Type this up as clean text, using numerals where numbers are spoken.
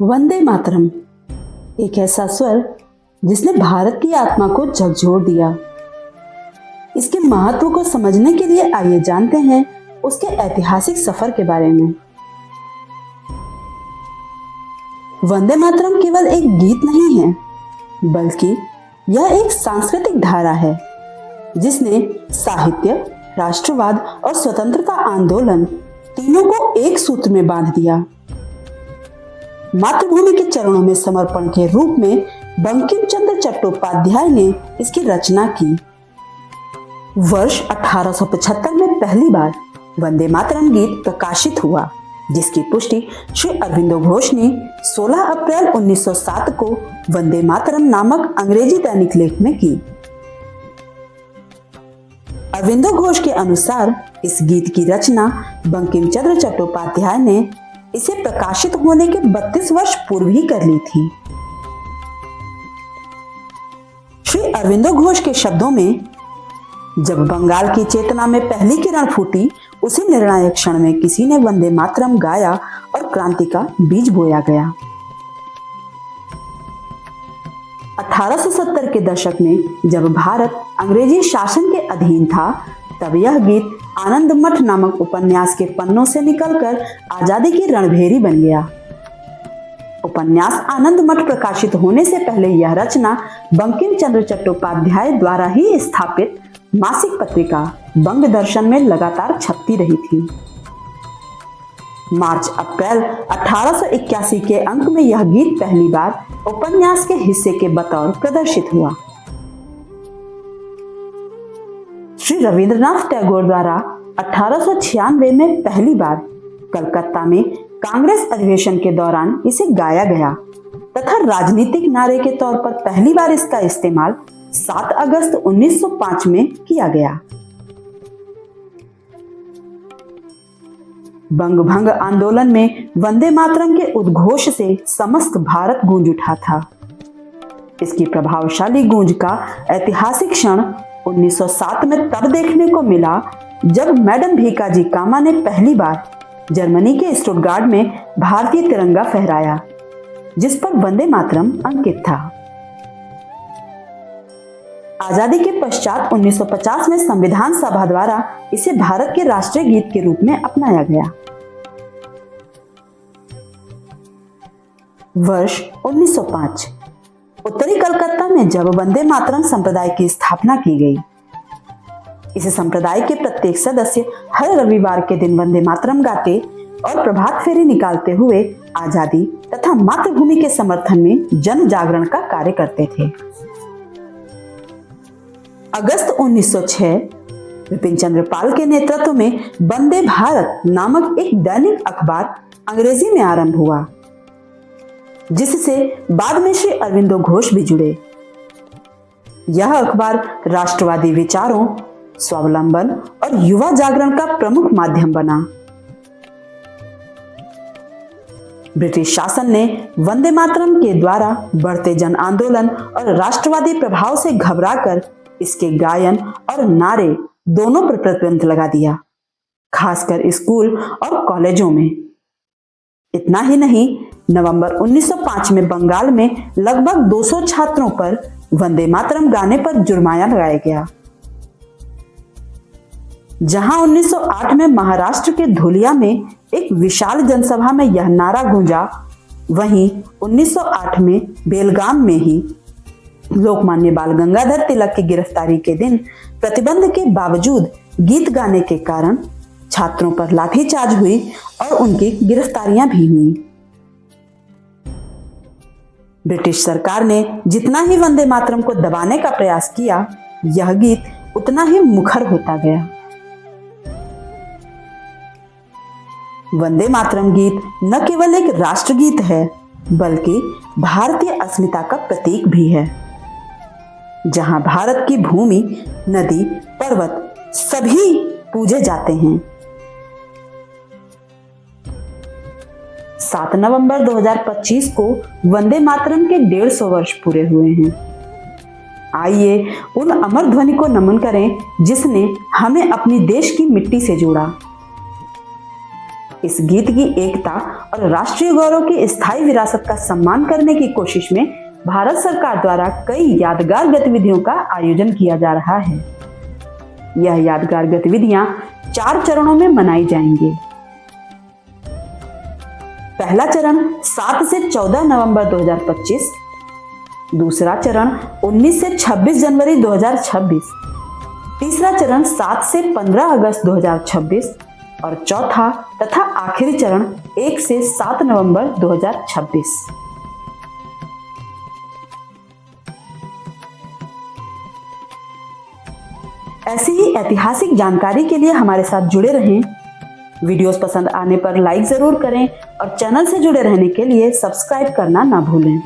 वंदे मातरम एक ऐसा स्वर जिसने भारत की आत्मा को झकझोर दिया। इसके महत्व को समझने के लिए आइए जानते हैं उसके ऐतिहासिक सफर के बारे में। वंदे मातरम केवल एक गीत नहीं है, बल्कि यह एक सांस्कृतिक धारा है जिसने साहित्य, राष्ट्रवाद और स्वतंत्रता आंदोलन तीनों को एक सूत्र में बांध दिया। मातृभूमि के चरणों में समर्पण के रूप में बंकिम चंद्र चट्टोपाध्याय ने इसकी रचना की। वर्ष 1875 में पहली बार वंदे मातरम गीत प्रकाशित हुआ, जिसकी पुष्टि श्री अरविंदो घोष ने 16 अप्रैल 1907 को वंदे मातरम नामक अंग्रेजी दैनिक लेख में की। अरविंदो घोष के अनुसार इस गीत की रचना बंकिम चंद्र चट्टोपाध्याय ने इसे प्रकाशित होने के 32 वर्ष पूर्व ही कर ली थी। श्री अरविंदो घोष के शब्दों में, जब बंगाल की चेतना में पहली किरण फूटी, उसी निर्णायक क्षण में किसी ने वंदे मातरम गाया और क्रांति का बीज बोया गया। 1870 के दशक में जब भारत अंग्रेजी शासन के अधीन था, तब यह गीत आनंद मठ नामक उपन्यास के पन्नों से निकलकर आजादी की रणभेरी बन गया। उपन्यास आनंद मठ प्रकाशित होने से पहले यह रचना बंकिम चंद्र चट्टोपाध्याय द्वारा ही स्थापित मासिक पत्रिका बंग दर्शन में लगातार छपती रही थी। मार्च अप्रैल 1881 के अंक में यह गीत पहली बार उपन्यास के हिस्से के बतौर प्रदर्शित हुआ। श्री रविंद्रनाथ टैगोर द्वारा 1896 में पहली बार कलकत्ता में कांग्रेस अधिवेशन के दौरान इसे गाया गया तथा राजनीतिक नारे के तौर पर पहली बार इसका इस्तेमाल 7 अगस्त 1905 में किया गया। बंग भंग आंदोलन में वंदे मातरम के उद्घोष से समस्त भारत गूंज उठा था। इसकी प्रभावशाली गूंज का ऐतिहासिक क्षण 1907 में तब देखने को मिला जब मैडम भीकाजी कामा ने पहली बार जर्मनी के स्टुटगार्ट में भारतीय तिरंगा फहराया, जिस पर वंदे मातरम अंकित था। आजादी के पश्चात 1950 में संविधान सभा द्वारा इसे भारत के राष्ट्रीय गीत के रूप में अपनाया गया। वर्ष 1905 उत्तरी कलकत्ता में जब वंदे मातरम संप्रदाय की स्थापना की गई, इस संप्रदाय के प्रत्येक सदस्य हर रविवार के दिन वंदे मातरम गाते और प्रभात फेरी निकालते हुए आजादी तथा मातृभूमि के समर्थन में जन जागरण का कार्य करते थे। अगस्त 1906 विपिन चंद्र पाल के नेतृत्व में वंदे भारत नामक एक दैनिक अखबार अंग्रेजी में आरंभ हुआ, जिससे बाद में श्री अरविंदो घोष भी जुड़े। यह अखबार राष्ट्रवादी विचारों, स्वावलंबन और युवा जागरण का प्रमुख माध्यम बना। ब्रिटिश शासन ने वंदे मातरम के द्वारा बढ़ते जन आंदोलन और राष्ट्रवादी प्रभाव से घबराकर इसके गायन और नारे दोनों पर प्रतिबंध लगा दिया, खासकर स्कूल और कॉलेजों में। इतना ही नहीं, नवंबर 1905 में बंगाल में लगभग 200 छात्रों पर वंदे मातरम गाने पर जुर्माना लगाया गया। जहां 1908 में महाराष्ट्र के धुलिया में एक विशाल जनसभा में यह नारा गूंजा, वहीं 1908 में बेलगाम में ही लोकमान्य बाल गंगाधर तिलक की गिरफ्तारी के दिन प्रतिबंध के बावजूद गीत गाने के कारण छात्रों पर लाठीचार्ज हुई और उनकी गिरफ्तारियां भी हुई। ब्रिटिश सरकार ने जितना ही वंदे मातरम को दबाने का प्रयास किया, यह गीत उतना ही मुखर होता गया। वंदे मातरम गीत न केवल एक राष्ट्रगीत है, बल्कि भारतीय अस्मिता का प्रतीक भी है, जहां भारत की भूमि, नदी, पर्वत सभी पूजे जाते हैं। 7 नवंबर 2025 को वंदे मातरम के 150 वर्ष पूरे हुए हैं। आइए उन अमर ध्वनि को नमन करें जिसने हमें अपनी देश की मिट्टी से जोड़ा। इस गीत की एकता और राष्ट्रीय गौरव की स्थायी विरासत का सम्मान करने की कोशिश में भारत सरकार द्वारा कई यादगार गतिविधियों का आयोजन किया जा रहा है। यह यादगार गतिविधियां 4 चरणों में मनाई जाएंगी। पहला चरण 7 से 14 नवंबर 2025, दूसरा चरण 19 से 26 जनवरी 2026, तीसरा चरण 7 से 15 अगस्त 2026 और चौथा तथा आखिरी चरण 1 से 7 नवंबर 2026। ऐसी ही ऐतिहासिक जानकारी के लिए हमारे साथ जुड़े रहें। वीडियोस पसंद आने पर लाइक जरूर करें और चैनल से जुड़े रहने के लिए सब्सक्राइब करना ना भूलें।